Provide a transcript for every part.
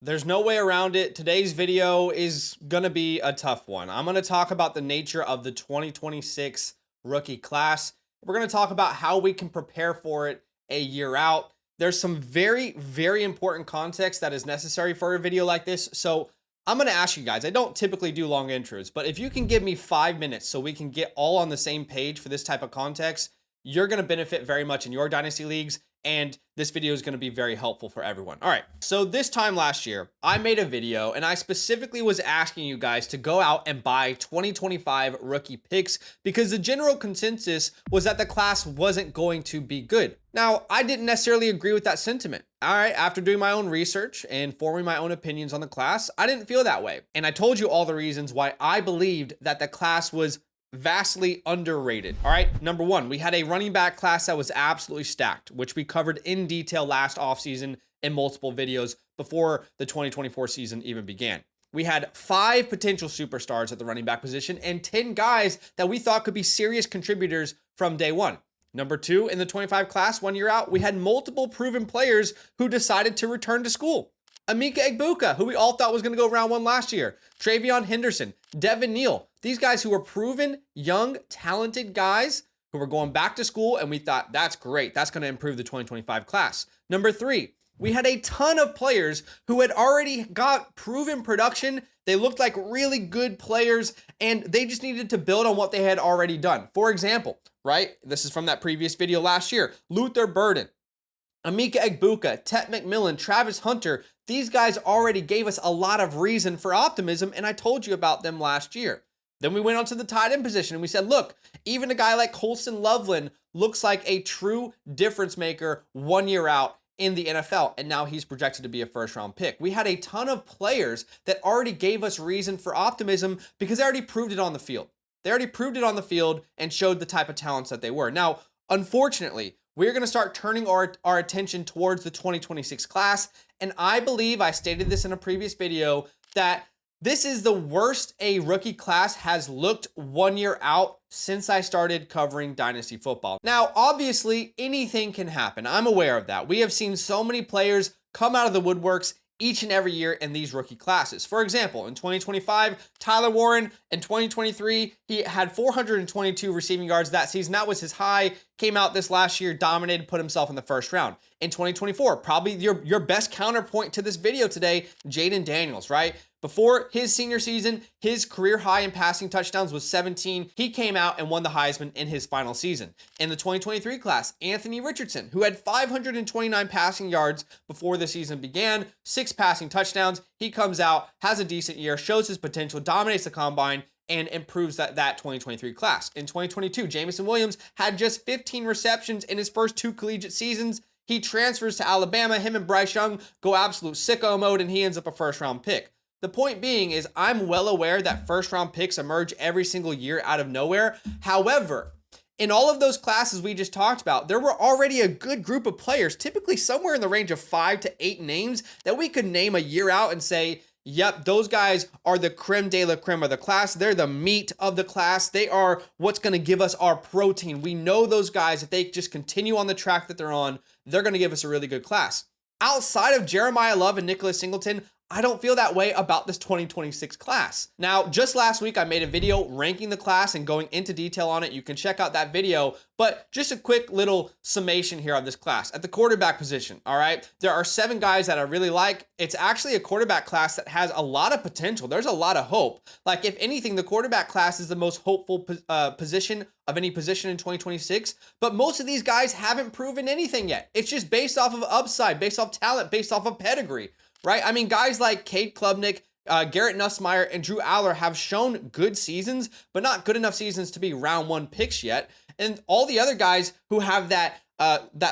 There's no way around it. Today's video is going to be a tough one. I'm going to talk about the nature of the 2026 rookie class. We're going to talk about how we can prepare for it a year out. There's some very, very important context that is necessary for a video like this. So I'm going to ask you guys, I don't typically do long intros, but if you can give me 5 minutes so we can get all on the same page for this type of context, you're going to benefit very much in your Dynasty leagues. And this video is going to be very helpful for everyone. All right, so this time last year, I made a video and I specifically was asking you guys to go out and buy 2025 rookie picks because the general consensus was that the class wasn't going to be good. Now, I didn't necessarily agree with that sentiment. All right, after doing my own research and forming my own opinions on the class, I didn't feel that way. And I told you all the reasons why I believed that the class was vastly underrated. All right, number one, we had a running back class that was absolutely stacked, which we covered in detail last offseason in multiple videos before the 2024 season even began. We had 5 potential superstars at the running back position and 10 guys that we thought could be serious contributors from day one. Number two, in the 25 class, 1 year out, we had multiple proven players who decided to return to school. Emeka Egbuka, who we all thought was going to go round 1 last year. Travion Henderson, Devin Neal. These guys who were proven, young, talented guys who were going back to school, and we thought, that's great. That's going to improve the 2025 class. Number 3, we had a ton of players who had already got proven production. They looked like really good players, and they just needed to build on what they had already done. For example, right? This is from that previous video last year. Luther Burden, Emeka Egbuka, Tet McMillan, Travis Hunter. These guys already gave us a lot of reason for optimism, and I told you about them last year. Then we went on to the tight end position, and we said, look, even a guy like Colston Loveland looks like a true difference maker 1 year out in the NFL, and now he's projected to be a first-round pick. We had a ton of players that already gave us reason for optimism because they already proved it on the field. They already proved it on the field and showed the type of talents that they were. Now, unfortunately, we're going to start turning our attention towards the 2026 class. And I believe I stated this in a previous video that this is the worst a rookie class has looked 1 year out since I started covering Dynasty football. Now, obviously, anything can happen. I'm aware of that. We have seen so many players come out of the woodworks each and every year in these rookie classes. For example, in 2025, Tyler Warren. In 2023, he had 422 receiving yards that season. That was his high. Came out this last year, dominated, put himself in the first round. In 2024, probably your best counterpoint to this video today, Jaden Daniels, right? Before his senior season, his career high in passing touchdowns was 17. He came out and won the Heisman in his final season. In the 2023 class, Anthony Richardson, who had 529 passing yards before the season began, 6 passing touchdowns. He comes out, has a decent year, shows his potential, dominates the combine, and improves that 2023 class. In 2022, Jamison Williams had just 15 receptions in his first 2 collegiate seasons. He transfers to Alabama. Him and Bryce Young go absolute sicko mode, and he ends up a first-round pick. The point being is I'm well aware that first-round picks emerge every single year out of nowhere. However, in all of those classes we just talked about, there were already a good group of players, typically somewhere in the range of 5 to 8 names that we could name a year out and say, yep, those guys are the creme de la creme of the class. They're the meat of the class. They are what's going to give us our protein. We know those guys, if they just continue on the track that they're on, they're going to give us a really good class. Outside of Jeremiah Love and Nicholas Singleton, I don't feel that way about this 2026 class. Now, just last week, I made a video ranking the class and going into detail on it. You can check out that video, but just a quick little summation here of this class. At the quarterback position, all right, there are 7 guys that I really like. It's actually a quarterback class that has a lot of potential. There's a lot of hope. Like, if anything, the quarterback class is the most hopeful position of any position in 2026, but most of these guys haven't proven anything yet. It's just based off of upside, based off talent, based off of pedigree. Right? I mean, guys like Cade Klubnik, Garrett Nussmeier, and Drew Aller have shown good seasons, but not good enough seasons to be round 1 picks yet. And all the other guys who have that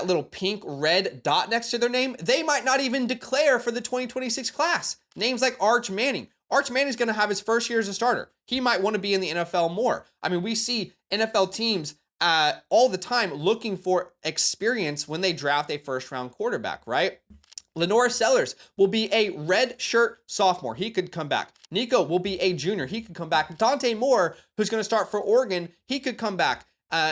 little pink red dot next to their name, they might not even declare for the 2026 class. Names like Arch Manning. Arch Manning's going to have his first year as a starter. He might want to be in the NFL more. I mean, we see NFL teams all the time looking for experience when they draft a first-round quarterback, right? Lenore Sellers will be a red shirt sophomore. He could come back. Nico will be a junior. He could come back. Dante Moore, who's going to start for Oregon, he could come back.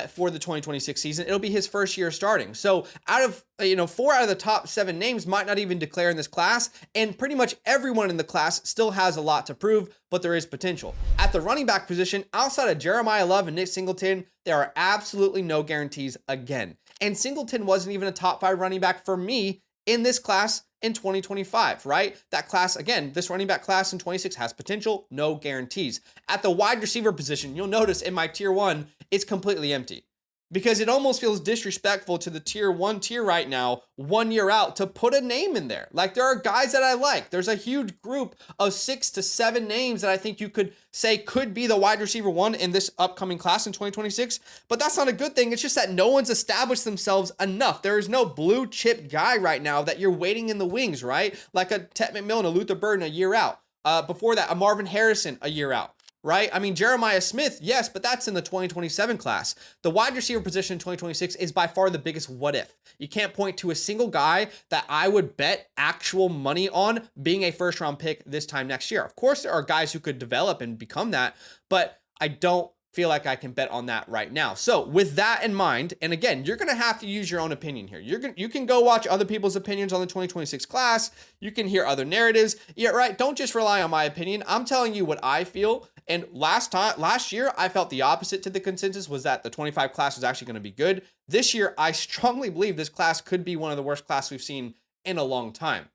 for the 2026 season. It'll be his first year starting. So out of, 4 out of the top 7 names might not even declare in this class, and pretty much everyone in the class still has a lot to prove, but there is potential. At the running back position, outside of Jeremiah Love and Nick Singleton, there are absolutely no guarantees again. And Singleton wasn't even a top 5 running back for me in this class in 2025, right? That class, again, this running back class in 26 has potential, no guarantees. At the wide receiver position, you'll notice in my tier 1, it's completely empty, because it almost feels disrespectful to the tier 1 tier right now, 1 year out, to put a name in there. Like, there are guys that I like. There's a huge group of 6 to 7 names that I think you could say could be the wide receiver 1 in this upcoming class in 2026, but that's not a good thing. It's just that no one's established themselves enough. There is no blue chip guy right now that you're waiting in the wings, right? Like a Ted McMillan, a Luther Burden a year out. Before that, a Marvin Harrison a year out. Right? I mean, Jeremiah Smith, yes, but that's in the 2027 class. The wide receiver position in 2026 is by far the biggest what if. You can't point to a single guy that I would bet actual money on being a first round pick this time next year. Of course, there are guys who could develop and become that, but I don't feel like I can bet on that right now. So with that in mind, and again, you're going to have to use your own opinion here. You can go watch other people's opinions on the 2026 class. You can hear other narratives. Yeah, right. Don't just rely on my opinion. I'm telling you what I feel. And last year, I felt the opposite to the consensus, was that the 25 class was actually going to be good. This year, I strongly believe this class could be one of the worst classes we've seen in a long time.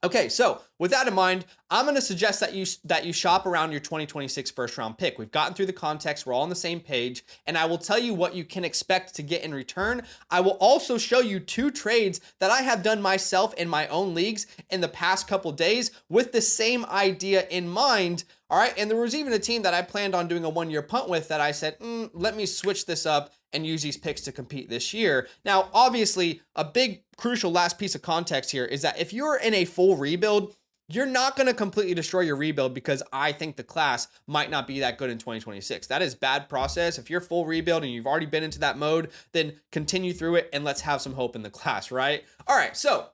Okay, so with that in mind, I'm going to suggest that you shop around your 2026 first round pick. We've gotten through the context. We're all on the same page, and I will tell you what you can expect to get in return. I will also show you 2 trades that I have done myself in my own leagues in the past couple days with the same idea in mind. All right, and there was even a team that I planned on doing a 1-year punt with that I said, let me switch this up and use these picks to compete this year. Now, obviously, a big crucial last piece of context here is that if you're in a full rebuild, you're not going to completely destroy your rebuild because I think the class might not be that good in 2026. That is bad process. If you're full rebuild and you've already been into that mode, then continue through it and let's have some hope in the class, right? All right, so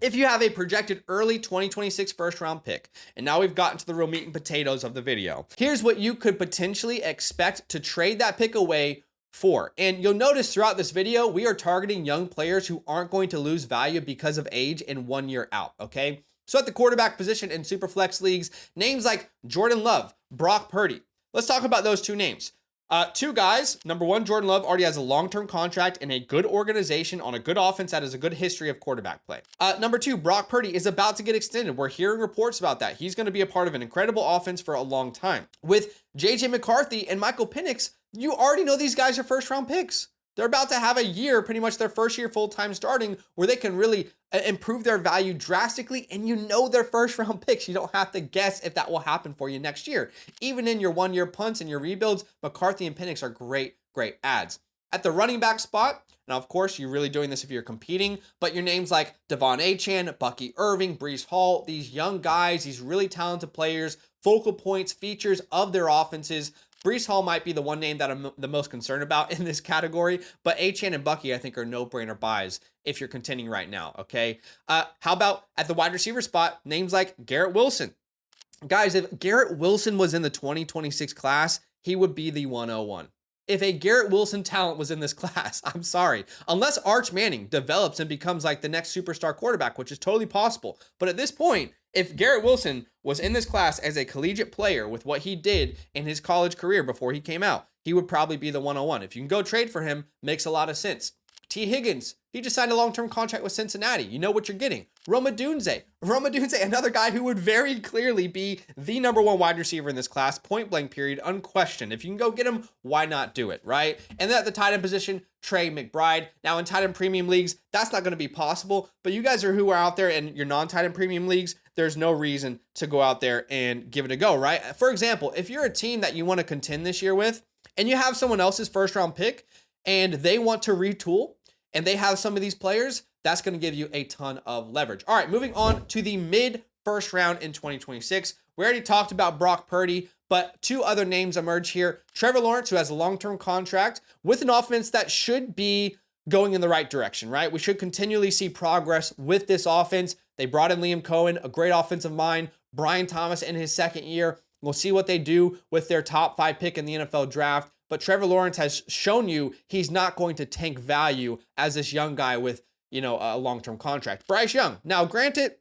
if you have a projected early 2026 first round pick, and now we've gotten to the real meat and potatoes of the video, here's what you could potentially expect to trade that pick away for. And you'll notice throughout this video, we are targeting young players who aren't going to lose value because of age in 1 year out, okay? So at the quarterback position in Superflex leagues, names like Jordan Love, Brock Purdy. Let's talk about those 2 names. 2 guys. Number 1, Jordan Love already has a long-term contract in a good organization on a good offense that has a good history of quarterback play. Number 2, Brock Purdy is about to get extended. We're hearing reports about that. He's going to be a part of an incredible offense for a long time. With JJ McCarthy and Michael Penix, you already know these guys are first-round picks. They're about to have a year, pretty much their first year full-time starting, where they can really improve their value drastically, and you know they're first-round picks. You don't have to guess if that will happen for you next year. Even in your 1-year punts and your rebuilds, McCarthy and Penix are great adds. At the running back spot, now of course you're really doing this if you're competing, but your names like Devon Achane, Bucky Irving, Breece Hall, these young guys, these really talented players, focal points, features of their offenses. Breece Hall might be the one name that I'm the most concerned about in this category, but Achane and Bucky, I think, are no-brainer buys if you're contending right now, okay? How about at the wide receiver spot, names like Garrett Wilson? Guys, if Garrett Wilson was in the 2026 class, he would be the 101. If a Garrett Wilson talent was in this class, I'm sorry. Unless Arch Manning develops and becomes like the next superstar quarterback, which is totally possible. But at this point, if Garrett Wilson was in this class as a collegiate player with what he did in his college career before he came out, he would probably be the 101. If you can go trade for him, makes a lot of sense. T. Higgins, he just signed a long-term contract with Cincinnati. You know what you're getting. Rome Odunze, another guy who would very clearly be the number 1 wide receiver in this class, point blank period, unquestioned. If you can go get him, why not do it, right? And then at the tight end position, Trey McBride. Now in tight end premium leagues, that's not going to be possible, but you guys who are out there in your non-tight end premium leagues, there's no reason to go out there and give it a go, right? For example, if you're a team that you want to contend this year with, and you have someone else's first round pick, and they want to retool, and they have some of these players, that's going to give you a ton of leverage. All right, moving on to the mid first round in 2026. We already talked about Brock Purdy, but 2 other names emerge here. Trevor Lawrence, who has a long-term contract with an offense that should be going in the right direction, right? We should continually see progress with this offense. They brought in Liam Cohen, a great offensive mind. Brian Thomas in his 2nd year. We'll see what they do with their top 5 pick in the NFL draft. but Trevor Lawrence has shown you he's not going to tank value as this young guy with, a long-term contract. Bryce Young. Now, granted,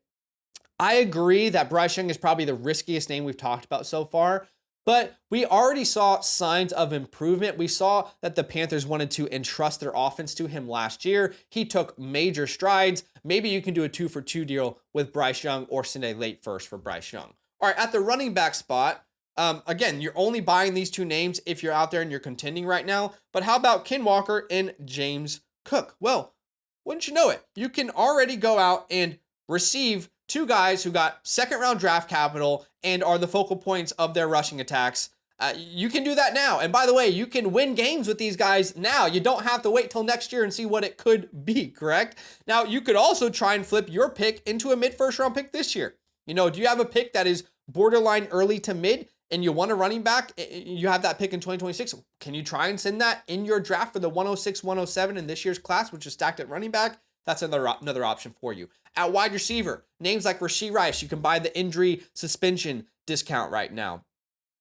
I agree that Bryce Young is probably the riskiest name we've talked about so far, but we already saw signs of improvement. We saw that the Panthers wanted to entrust their offense to him last year. He took major strides. Maybe you can do a 2-for-2 deal with Bryce Young or send a late first for Bryce Young. All right, at the running back spot, again, you're only buying these two names if you're out there and you're contending right now. But how about Ken Walker and James Cook? Well, wouldn't you know it? You can already go out and receive two guys who got second-round draft capital and are the focal points of their rushing attacks. You can do that now. And by the way, you can win games with these guys now. You don't have to wait till next year and see what it could be, correct? Now, you could also try and flip your pick into a mid-first round pick this year. Do you have a pick that is borderline early to mid and you want a running back? You have that pick in 2026. Can you try and send that in your draft for the 106, 107 in this year's class, which is stacked at running back? That's another option for you. At wide receiver, names like Rashee Rice, you can buy the injury suspension discount right now.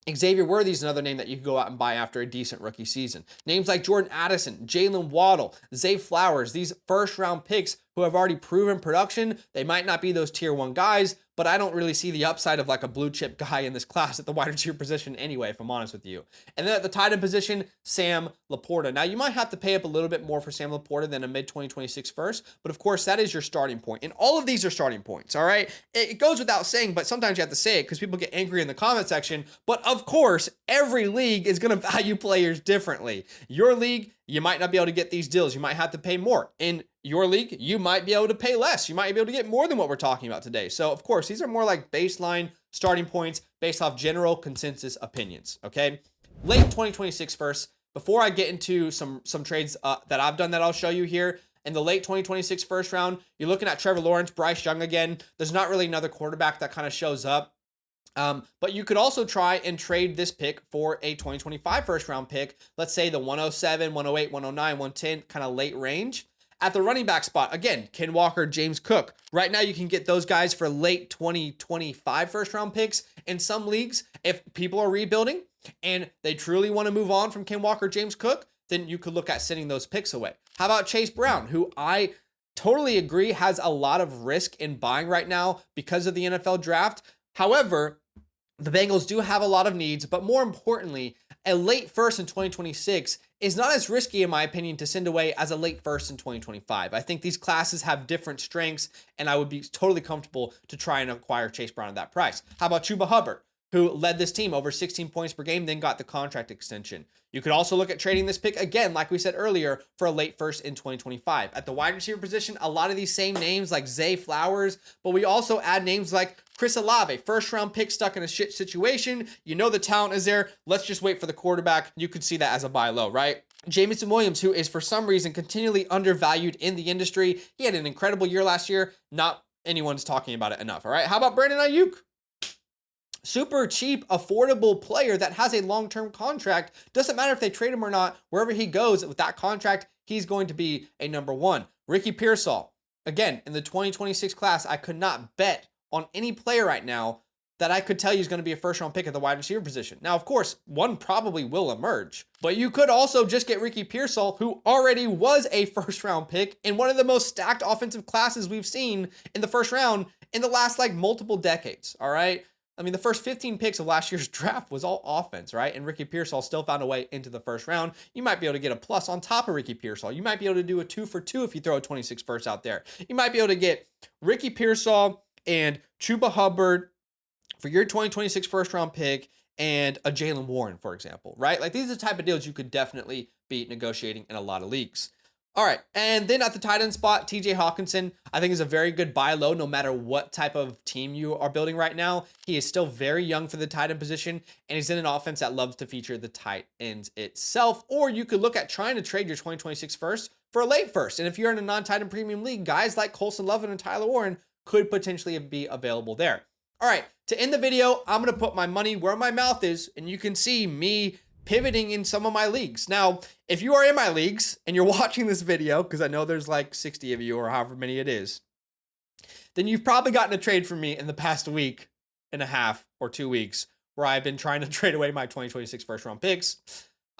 Xavier Worthy is another name that you can go out and buy after a decent rookie season. Names like Jordan Addison, Jalen Waddle, Zay Flowers, these first-round picks who have already proven production. They might not be those tier 1 guys, but I don't really see the upside of like a blue chip guy in this class at the wide receiver position anyway, if I'm honest with you. And then at the tight end position, Sam Laporta. Now, you might have to pay up a little bit more for Sam Laporta than a mid-2026 first, but of course, that is your starting point. And all of these are starting points, all right? It goes without saying, but sometimes you have to say it because people get angry in the comment section. But of course, every league is going to value players differently. Your league, you might not be able to get these deals. You might have to pay more. In your league, you might be able to pay less. You might be able to get more than what we're talking about today. So, of course, these are more like baseline starting points based off general consensus opinions, okay? Late 2026 first, before I get into some trades that I've done that I'll show you here, in the late 2026 first round, you're looking at Trevor Lawrence, Bryce Young again. There's not really another quarterback that kind of shows up. But you could also try and trade this pick for a 2025 first round pick. Let's say the 107, 108, 109, 110 kind of late range. At the running back spot, again, Ken Walker, James Cook. Right now, you can get those guys for late 2025 first round picks. In some leagues, if people are rebuilding and they truly want to move on from Ken Walker, James Cook, then you could look at sending those picks away. How about Chase Brown, who I totally agree has a lot of risk in buying right now because of the NFL draft. However, the Bengals do have a lot of needs, but more importantly, a late first in 2026 is not as risky, in my opinion, to send away as a late first in 2025. I think these classes have different strengths, and I would be totally comfortable to try and acquire Chase Brown at that price. How about Chuba Hubbard, who led this team over 16 points per game, then got the contract extension? You could also look at trading this pick again, like we said earlier, for a late first in 2025. At the wide receiver position, a lot of these same names like Zay Flowers, but we also add names like Chris Olave, first round pick stuck in a shit situation. You know the talent is there. Let's just wait for the quarterback. You could see that as a buy low, right? Jamison Williams, who is for some reason continually undervalued in the industry. He had an incredible year last year. Not anyone's talking about it enough, all right? How about Brandon Ayuk? Super cheap, affordable player that has a long-term contract. Doesn't matter if they trade him or not. Wherever he goes with that contract, he's going to be a number one. Ricky Pearsall. Again, in the 2026 class, I could not bet on any player right now that I could tell you is going to be a first-round pick at the wide receiver position. Now, of course, one probably will emerge, but you could also just get Ricky Pearsall, who already was a first-round pick in one of the most stacked offensive classes we've seen in the first round in the last, multiple decades, all right? I mean, the first 15 picks of last year's draft was all offense, right? And Ricky Pearsall still found a way into the first round. You might be able to get a plus on top of Ricky Pearsall. You might be able to do a 2-for-2 if you throw a 26 first out there. You might be able to get Ricky Pearsall and Chuba Hubbard for your 2026 first round pick and a Jalen Warren, for example, right? These are the type of deals you could definitely be negotiating in a lot of leagues. All right, and then at the tight end spot, TJ Hawkinson, I think is a very good buy low no matter what type of team you are building right now. He is still very young for the tight end position, and he's in an offense that loves to feature the tight ends itself. Or you could look at trying to trade your 2026 first for a late first. And if you're in a non-tight end premium league, guys like Colson Lovin and Tyler Warren could potentially be available there. All right, to end the video, I'm going to put my money where my mouth is, and you can see me pivoting in some of my leagues. Now, if you are in my leagues and you're watching this video, because I know there's 60 of you or however many it is, then you've probably gotten a trade from me in the past week and a half or 2 weeks where I've been trying to trade away my 2026 first round picks.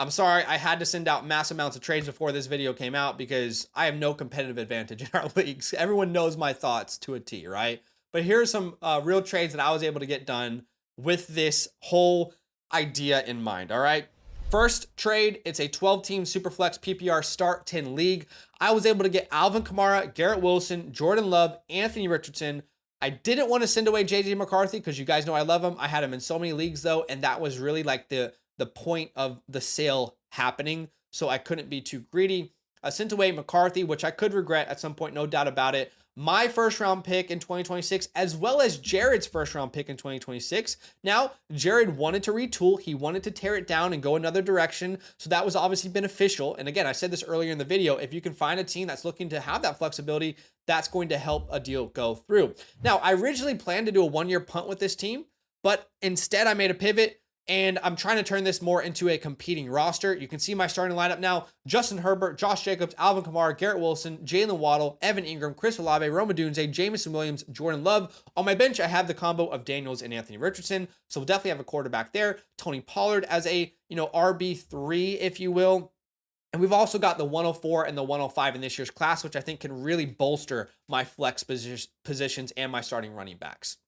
I'm sorry, I had to send out mass amounts of trades before this video came out because I have no competitive advantage in our leagues. Everyone knows my thoughts to a T, right? But here are some real trades that I was able to get done with this whole idea in mind, all right? First trade, it's a 12-team Superflex PPR Start 10 league. I was able to get Alvin Kamara, Garrett Wilson, Jordan Love, Anthony Richardson. I didn't want to send away JJ McCarthy because you guys know I love him. I had him in so many leagues though, and that was really like the point of the sale happening, so I couldn't be too greedy. I sent away McCarthy, which I could regret at some point, no doubt about it. My first round pick in 2026, as well as Jared's first round pick in 2026. Now, Jared wanted to retool. He wanted to tear it down and go another direction. So that was obviously beneficial. And again, I said this earlier in the video, if you can find a team that's looking to have that flexibility, that's going to help a deal go through. Now, I originally planned to do a 1-year punt with this team, but instead I made a pivot. And I'm trying to turn this more into a competing roster. You can see my starting lineup now. Justin Herbert, Josh Jacobs, Alvin Kamara, Garrett Wilson, Jalen Waddle, Evan Ingram, Chris Olave, Roma Dunze, Jameson Williams, Jordan Love. On my bench, I have the combo of Daniels and Anthony Richardson. So we'll definitely have a quarterback there. Tony Pollard as a, RB3, if you will. And we've also got the 104 and the 105 in this year's class, which I think can really bolster my flex positions and my starting running backs.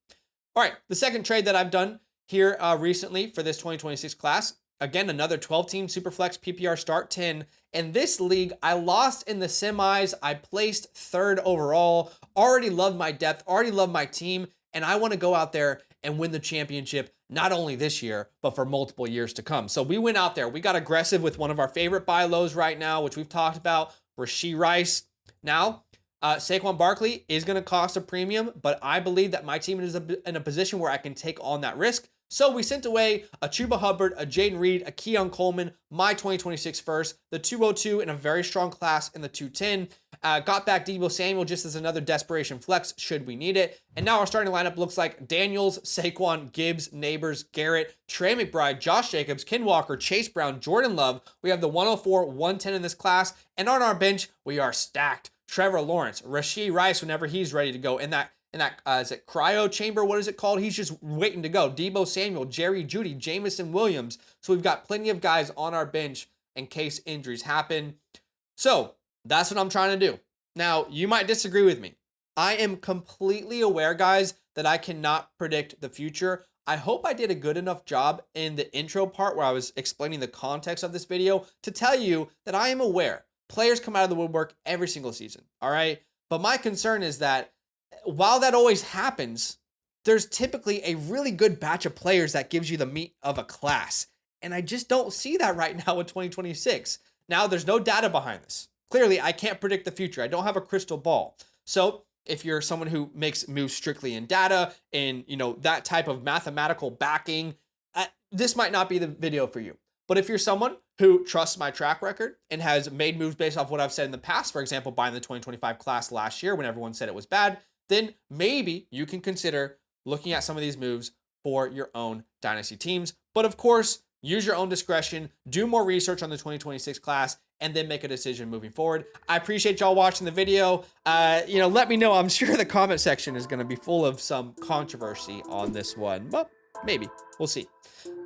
All right, the second trade that I've done here recently for this 2026 class. Again, another 12-team Superflex PPR Start 10. In this league, I lost in the semis. I placed 3rd overall. Already loved my depth, already loved my team, and I want to go out there and win the championship, not only this year, but for multiple years to come. So we went out there. We got aggressive with one of our favorite buy lows right now, which we've talked about, Rashee Rice. Now, Saquon Barkley is going to cost a premium, but I believe that my team is in a position where I can take on that risk. So we sent away a Chuba Hubbard, a Jaden Reed, a Keon Coleman, my 2026 first, the 202 in a very strong class in the 210. Got back Deebo Samuel just as another desperation flex should we need it. And now our starting lineup looks like Daniels, Saquon, Gibbs, Neighbors, Garrett, Trey McBride, Josh Jacobs, Ken Walker, Chase Brown, Jordan Love. We have the 104, 110 in this class. And on our bench, we are stacked. Trevor Lawrence, Rashee Rice whenever he's ready to go in that is it cryo chamber? What is it called? He's just waiting to go. Deebo Samuel, Jerry Jeudy, Jameson Williams. So we've got plenty of guys on our bench in case injuries happen. So that's what I'm trying to do. Now, you might disagree with me. I am completely aware, guys, that I cannot predict the future. I hope I did a good enough job in the intro part where I was explaining the context of this video to tell you that I am aware players come out of the woodwork every single season, all right? But my concern is that while that always happens, there's typically a really good batch of players that gives you the meat of a class. And I just don't see that right now in 2026. Now, there's no data behind this. Clearly, I can't predict the future. I don't have a crystal ball. So if you're someone who makes moves strictly in data and, that type of mathematical backing, this might not be the video for you. But if you're someone who trusts my track record and has made moves based off what I've said in the past, for example, buying the 2025 class last year when everyone said it was bad, then maybe you can consider looking at some of these moves for your own dynasty teams. But of course, use your own discretion, do more research on the 2026 class, and then make a decision moving forward. I appreciate y'all watching the video. Let me know. I'm sure the comment section is going to be full of some controversy on this one, but maybe. We'll see.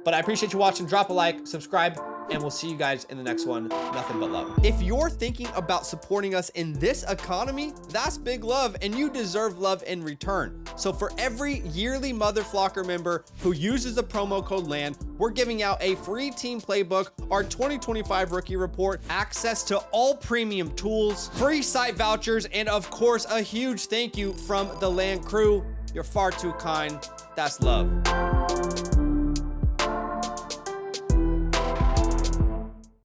But I appreciate you watching. Drop a like, subscribe, and we'll see you guys in the next one. Nothing but love. If you're thinking about supporting us in this economy, that's big love, and you deserve love in return. So for every yearly Mother Flocker member who uses the promo code LAND, we're giving out a free team playbook, our 2025 rookie report, access to all premium tools, free site vouchers, and of course, a huge thank you from the LAND crew. You're far too kind. That's love.